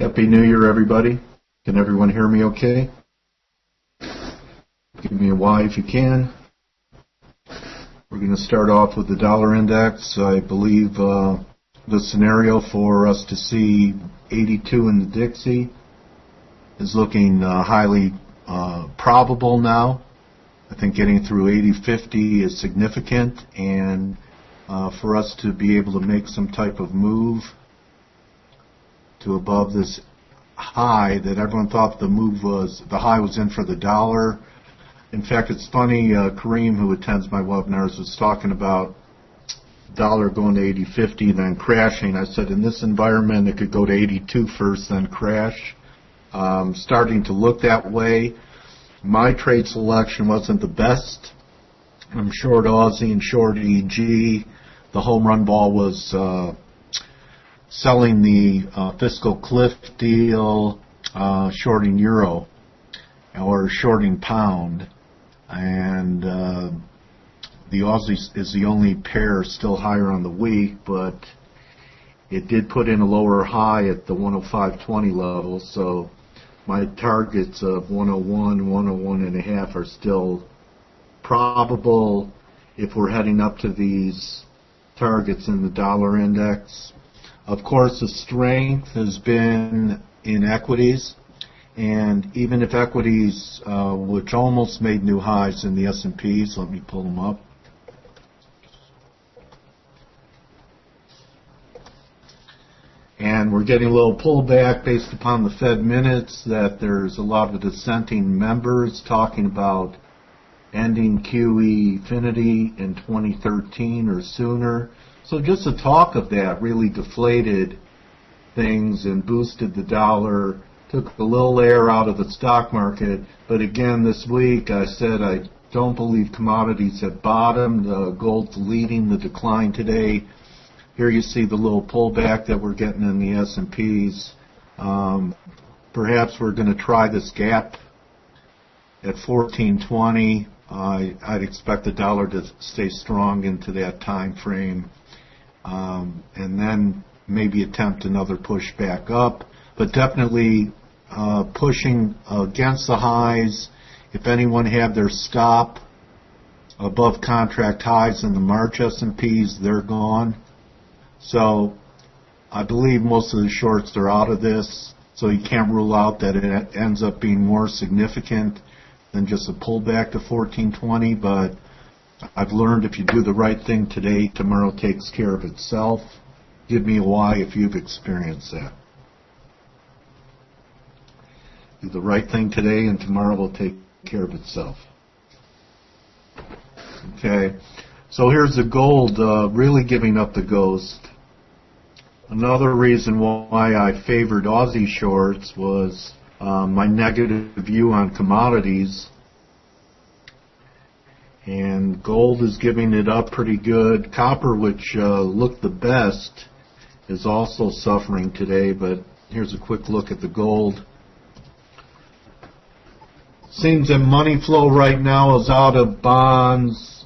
Happy New Year, everybody. Can everyone hear me okay? Give me a Y if you can. We're going to start off with the dollar index. I believe the scenario for us to see 82 in the Dixie is looking highly probable now. I think getting through 80.50 is significant, and for us to be able to make some type of move to above this high that everyone thought the high was in for the dollar. In fact, it's funny, Kareem, who attends my webinars, was talking about dollar going to 80.50, then crashing. I said in this environment it could go to 82 first, then crash. Starting to look that way. My trade selection wasn't the best. I'm short Aussie and short EG. The home run ball was selling the fiscal cliff deal, shorting euro or shorting pound, and the Aussie is the only pair still higher on the week, but it did put in a lower high at the 105.20 level, so my targets of 101, 101 and a half are still probable if we're heading up to these targets in the dollar index. Of course, the strength has been in equities, and even if equities, which almost made new highs in the S&Ps, let me pull them up. And we're getting a little pullback based upon the Fed minutes that there's a lot of dissenting members talking about ending QE infinity in 2013 or sooner. So just the talk of that really deflated things and boosted the dollar, took a little air out of the stock market. But again, this week I said I don't believe commodities have bottomed. Gold's leading the decline today. Here you see the little pullback that we're getting in the S&Ps. Perhaps we're going to try this gap at 1420. I'd expect the dollar to stay strong into that time frame, and then maybe attempt another push back up, but definitely pushing against the highs. If anyone had their stop above contract highs in the March S&Ps, they're gone. So I believe most of the shorts are out of this, so you can't rule out that it ends up being more significant than just a pullback to 1420, but I've learned if you do the right thing today, tomorrow takes care of itself. Give me a Y if you've experienced that. Do the right thing today and tomorrow will take care of itself. Okay, so here's the gold really giving up the ghost. Another reason why I favored Aussie shorts was my negative view on commodities. And gold is giving it up pretty good. Copper, which looked the best, is also suffering today, but here's a quick look at the gold. Seems that money flow right now is out of bonds,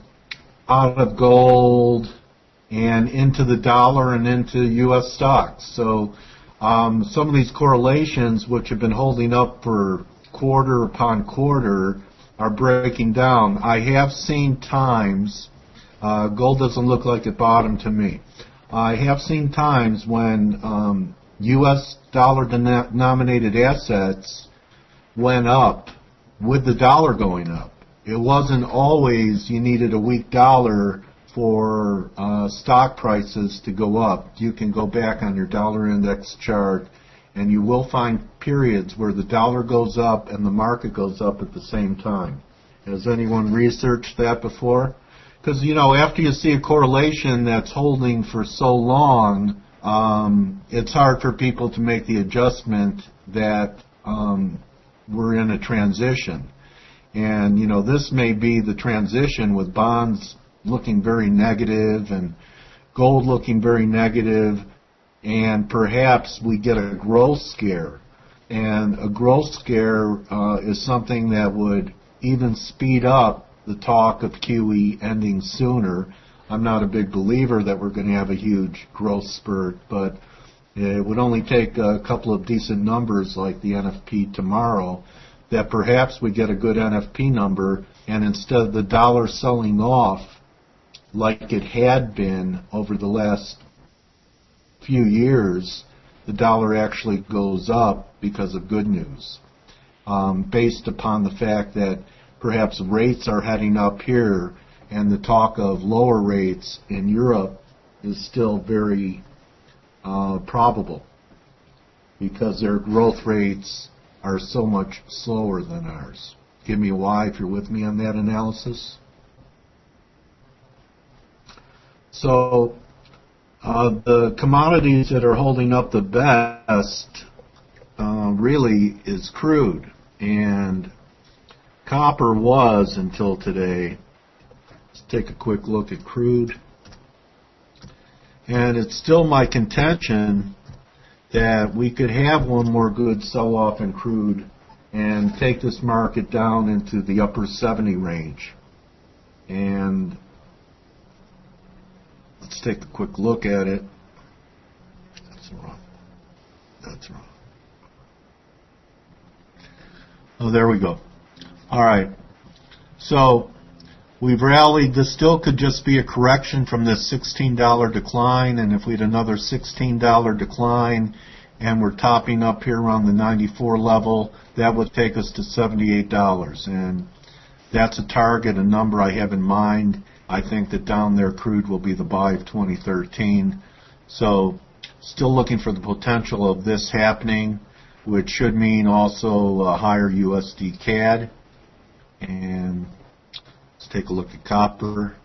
out of gold, and into the dollar and into U.S. stocks. So some of these correlations, which have been holding up for quarter upon quarter, are breaking down. I have seen times, gold doesn't look like it bottomed to me. I have seen times when U.S. dollar-denominated assets went up with the dollar going up. It wasn't always you needed a weak dollar for stock prices to go up. You can go back on your dollar index chart and you will find periods where the dollar goes up and the market goes up at the same time. Has anyone researched that before? Because, you know, after you see a correlation that's holding for so long, it's hard for people to make the adjustment that we're in a transition. And, you know, this may be the transition with bonds looking very negative and gold looking very negative, and perhaps we get a growth scare. And a growth scare is something that would even speed up the talk of QE ending sooner. I'm not a big believer that we're going to have a huge growth spurt, but It would only take a couple of decent numbers like the NFP tomorrow that perhaps we get a good NFP number, and instead of the dollar selling off like it had been over the last few years, the dollar actually goes up because of good news, based upon the fact that perhaps rates are heading up here and the talk of lower rates in Europe is still very probable because their growth rates are so much slower than ours. Give me a Y if you're with me on that analysis. So the commodities that are holding up the best really is crude, and copper was until today. Let's take a quick look at crude. And it's still my contention that we could have one more good sell-off in crude and take this market down into the upper 70 range. And let's take a quick look at it. That's wrong. That's wrong. Oh, there we go. All right. So we've rallied. This still could just be a correction from this $16 decline, and if we had another $16 decline and we're topping up here around the 94 level, that would take us to $78, and that's a target, a number I have in mind. I think that down there crude will be the buy of 2013. So still looking for the potential of this happening, which should mean also a higher USD CAD. And let's take a look at copper.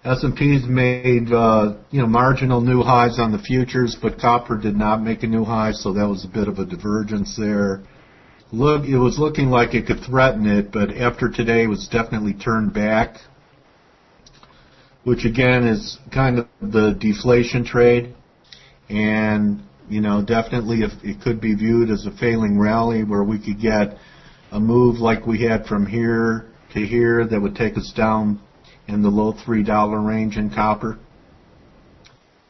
S&P's made marginal new highs on the futures, but copper did not make a new high, so that was a bit of a divergence there. Look, it was looking like it could threaten it, but after today it was definitely turned back, which again is kind of the deflation trade, and definitely if it could be viewed as a failing rally where we could get a move like we had from here to here that would take us down in the low $3 range in copper,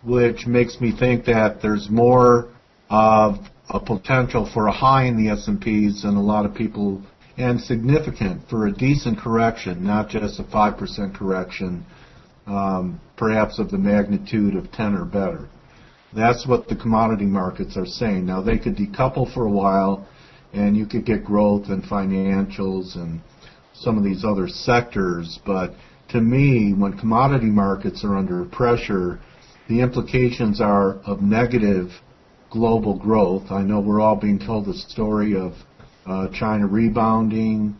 which makes me think that there's more of a potential for a high in the S&Ps than a lot of people, and significant for a decent correction, not just a 5% correction, perhaps of the magnitude of 10 or better. That's what the commodity markets are saying. Now, they could decouple for a while, and you could get growth in financials and some of these other sectors, but to me, when commodity markets are under pressure, the implications are of negative global growth. I know we're all being told the story of China rebounding.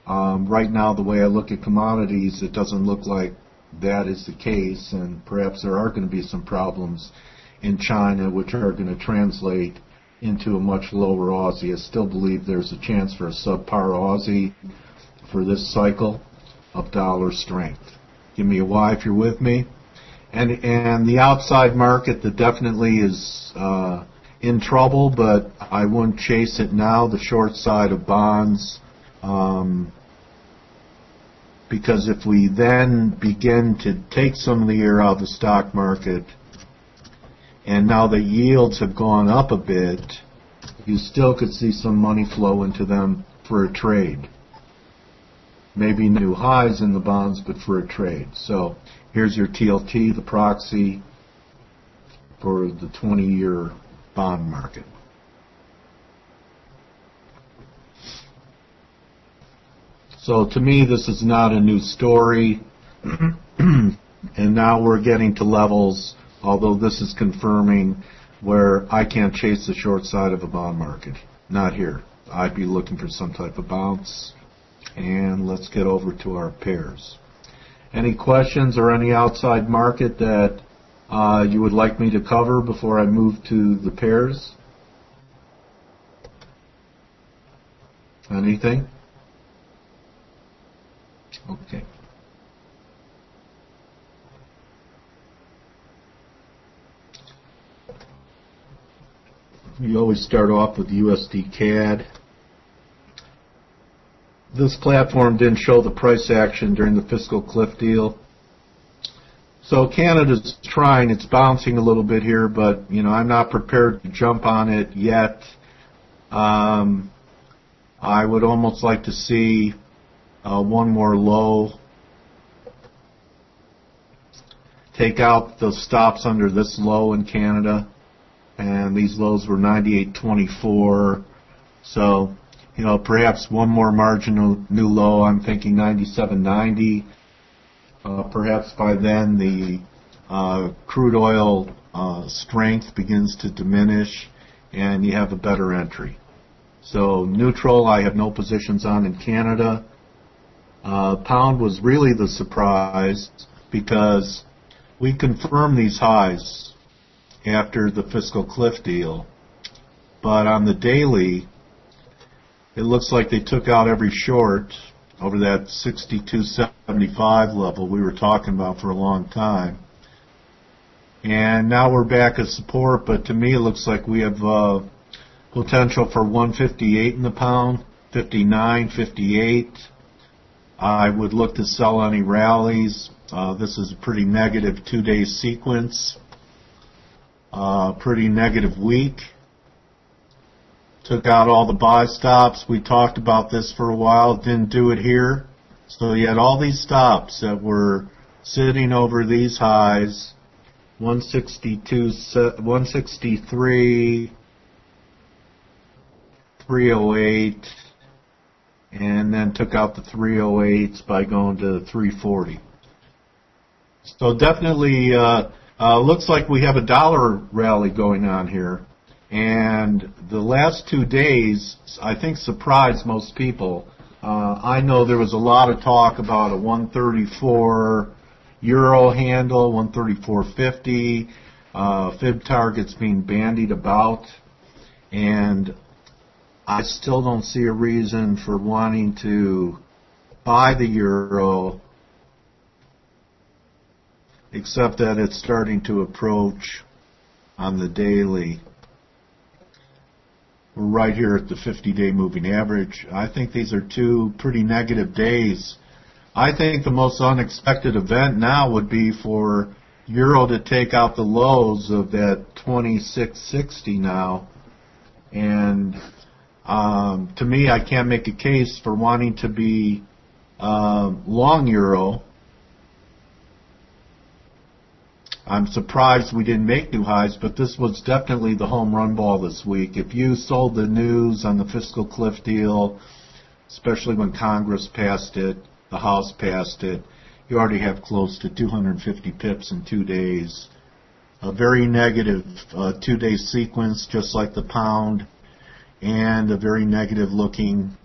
Right now, the way I look at commodities, it doesn't look like that is the case, and perhaps there are going to be some problems in China which are going to translate into a much lower Aussie. I still believe there's a chance for a subpar Aussie for this cycle of dollar strength. Give me a Y if you're with me. And the outside market that definitely is in trouble, but I wouldn't chase it now, the short side of bonds, because if we then begin to take some of the air out of the stock market, and now the yields have gone up a bit, you still could see some money flow into them for a trade. Maybe new highs in the bonds, but for a trade. So here's your TLT, the proxy for the 20-year bond market. So to me, this is not a new story. And now we're getting to levels, although this is confirming, where I can't chase the short side of a bond market. Not here. I'd be looking for some type of bounce. And let's get over to our pairs. Any questions or any outside market that you would like me to cover before I move to the pairs? Anything? Okay. You always start off with USD CAD. This platform didn't show the price action during the fiscal cliff deal. So Canada's trying, it's bouncing a little bit here, but I'm not prepared to jump on it yet. I would almost like to see one more low. Take out the stops under this low in Canada, and these lows were 98.24. So, perhaps one more marginal new low. I'm thinking 97.90. Perhaps by then the crude oil strength begins to diminish, and you have a better entry. So neutral, I have no positions on in Canada. Pound was really the surprise because we confirmed these highs after the fiscal cliff deal, but on the daily, it looks like they took out every short over that 62.75 level we were talking about for a long time. And now we're back at support, but to me it looks like we have potential for 158 in the pound, 59, 58. I would look to sell any rallies. This is a pretty negative 2-day sequence, pretty negative week. Took out all the buy stops. We talked about this for a while. Didn't do it here. So you had all these stops that were sitting over these highs, 162, 163, 308, and then took out the 308s by going to 340. So definitely looks like we have a dollar rally going on here. And the last 2 days, I think, surprised most people. I know there was a lot of talk about a 134 euro handle, 134.50, fib targets being bandied about, and I still don't see a reason for wanting to buy the euro, except that it's starting to approach on the daily. We're right here at the 50-day moving average. I think these are two pretty negative days. I think the most unexpected event now would be for euro to take out the lows of that 26.60 now. And to me, I can't make a case for wanting to be long euro. I'm surprised we didn't make new highs, but this was definitely the home run ball this week. If you sold the news on the fiscal cliff deal, especially when Congress passed it, the House passed it, you already have close to 250 pips in 2 days. A very negative 2-day sequence, just like the pound, and a very negative looking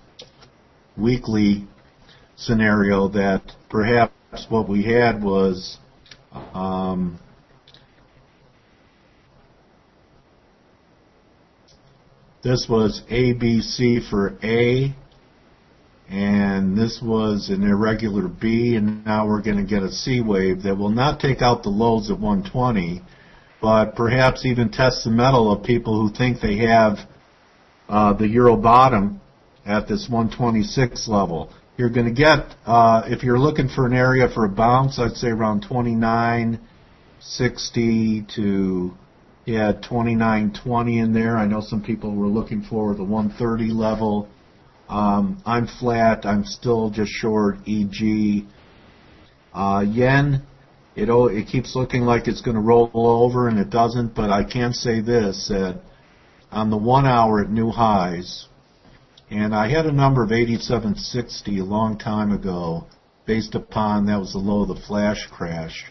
weekly scenario that perhaps what we had was this was ABC for A, and this was an irregular B, and now we're going to get a C wave that will not take out the lows at 120, but perhaps even test the mettle of people who think they have the euro bottom at this 126 level. You're going to get, if you're looking for an area for a bounce, I'd say around 29.60 to 29.20 in there. I know some people were looking for the 130 level. I'm flat. I'm still just short EG. Yen, it keeps looking like it's going to roll over, and it doesn't, but I can say this, that on the 1 hour at new highs, and I had a number of 87.60 a long time ago, based upon that was the low of the flash crash.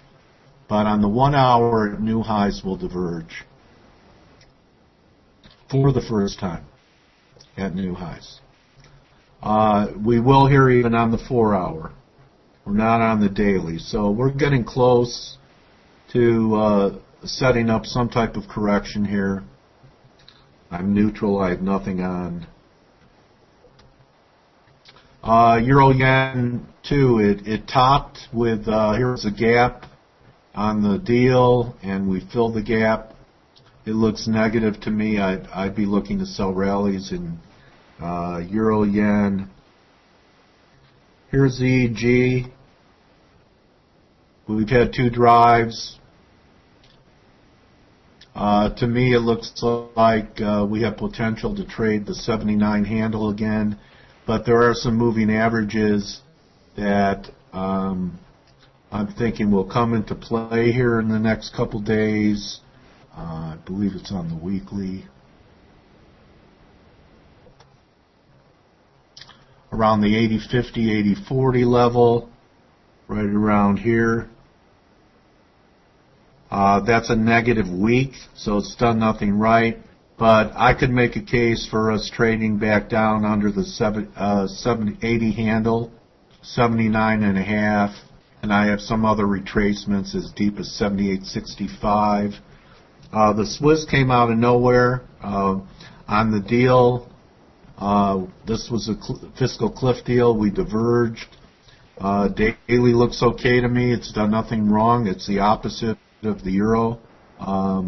But on the 1 hour, new highs will diverge for the first time at new highs. We will here even on the 4 hour. We're not on the daily. So we're getting close to setting up some type of correction here. I'm neutral. I have nothing on. Euro yen too. It topped with here's a gap on the deal, and we filled the gap. it looks negative to me. I'd be looking to sell rallies in Euro Yen. Here's the EG. We've had two drives. To me, it looks like we have potential to trade the 79 handle again, but there are some moving averages that I'm thinking will come into play here in the next couple days. I believe it's on the weekly. Around the 80.50, 80.40 level, right around here. That's a negative week, so it's done nothing right. But I could make a case for us trading back down under the 80 handle, 79.5, and I have some other retracements as deep as 78.65. The Swiss came out of nowhere on the deal. This was a fiscal cliff deal. We diverged. Daily looks okay to me. It's done nothing wrong. It's the opposite of the euro. A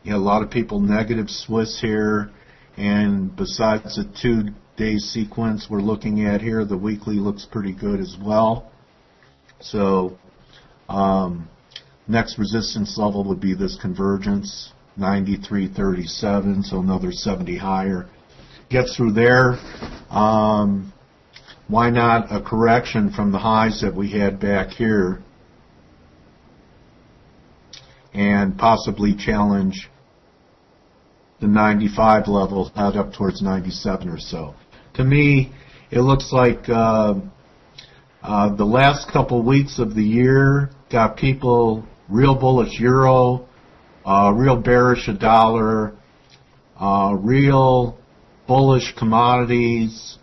lot of people negative Swiss here, and besides the 2-day sequence we're looking at here, the weekly looks pretty good as well. So next resistance level would be this convergence, 93.37, so another 70 higher. Gets through there. Why not a correction from the highs that we had back here and possibly challenge the 95 level, head up towards 97 or so. To me, it looks like the last couple weeks of the year got people real bullish euro, real bearish a dollar, real bullish commodities,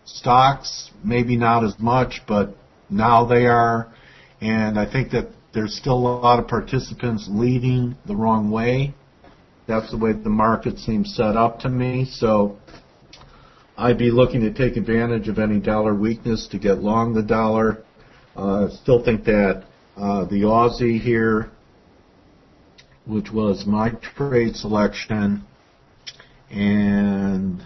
stocks maybe not as much, but now they are, and I think that there's still a lot of participants leading the wrong way. That's the way the market seems set up to me. So I'd be looking to take advantage of any dollar weakness to get long the dollar. Still think that the Aussie here, which was my trade selection, and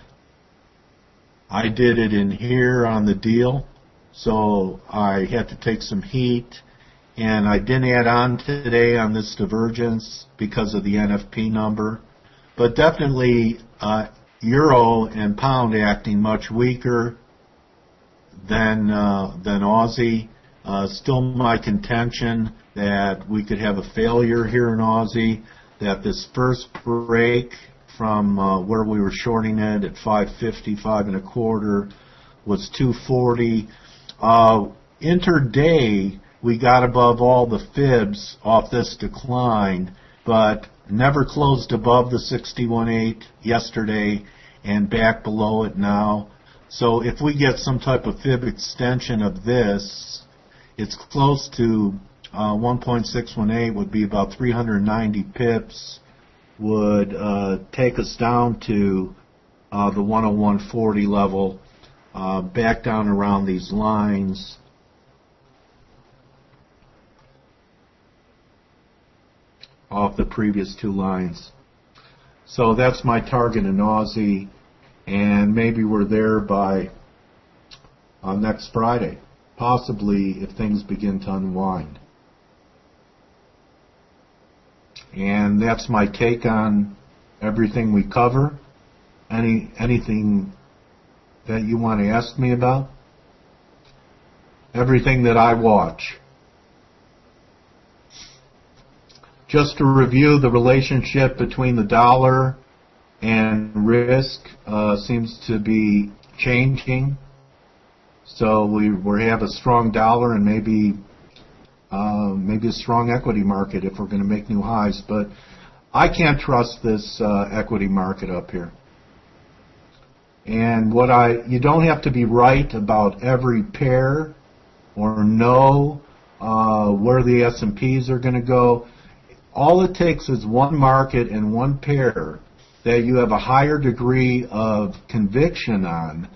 I did it in here on the deal, so I had to take some heat. And I didn't add on today on this divergence because of the NFP number. But definitely euro and pound acting much weaker than Aussie. Still my contention that we could have a failure here in Aussie, that this first break from where we were shorting it at 5.50, 5.25 was 2.40. Intraday, we got above all the fibs off this decline, but never closed above the 61.8 yesterday and back below it now. So if we get some type of fib extension of this, it's close to 1.618, would be about 390 pips, would take us down to the 101.40 level, back down around these lines. Off the previous two lines. So that's my target in Aussie, and maybe we're there by next Friday, possibly if things begin to unwind. And that's my take on everything we cover. Anything that you want to ask me about? Everything that I watch. Just to review, the relationship between the dollar and risk seems to be changing. So we have a strong dollar and maybe a strong equity market if we're going to make new highs. But I can't trust this equity market up here. And you don't have to be right about every pair or know where the S&Ps are going to go. All it takes is one market and one pair that you have a higher degree of conviction on,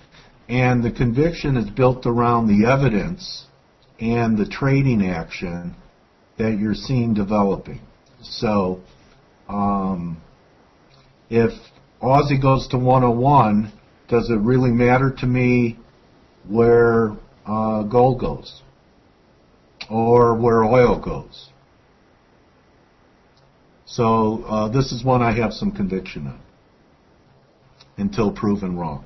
and the conviction is built around the evidence and the trading action that you're seeing developing. So If Aussie goes to 101, does it really matter to me where gold goes or where oil goes? So this is one I have some conviction on until proven wrong.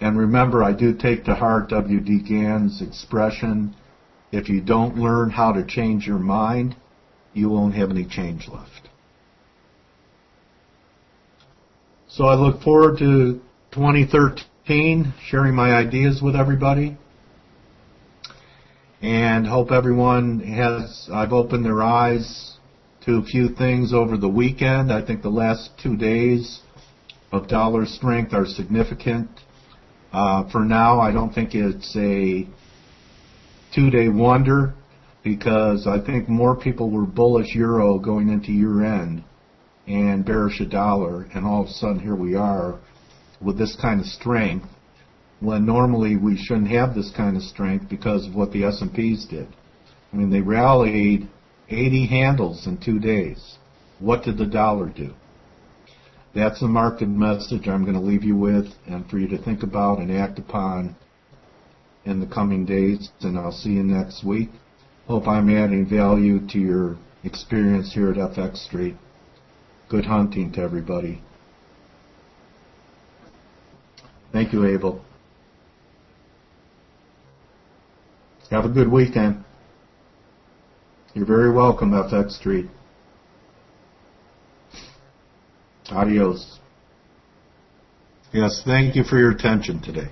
And remember, I do take to heart W.D. Gann's expression, if you don't learn how to change your mind, you won't have any change left. So I look forward to 2013, sharing my ideas with everybody, and hope everyone I've opened their eyes to a few things over the weekend. I think the last 2 days of dollar strength are significant. For now, I don't think it's a 2-day wonder, because I think more people were bullish euro going into year end and bearish a dollar, and all of a sudden here we are with this kind of strength, when normally we shouldn't have this kind of strength because of what the S&Ps did. I mean, they rallied 80 handles in 2 days. What did the dollar do? That's the market message I'm going to leave you with, and for you to think about and act upon in the coming days, and I'll see you next week. Hope I'm adding value to your experience here at FX Street. Good hunting to everybody. Thank you, Abel. Have a good weekend. You're very welcome, FX Street. Adios. Yes, thank you for your attention today.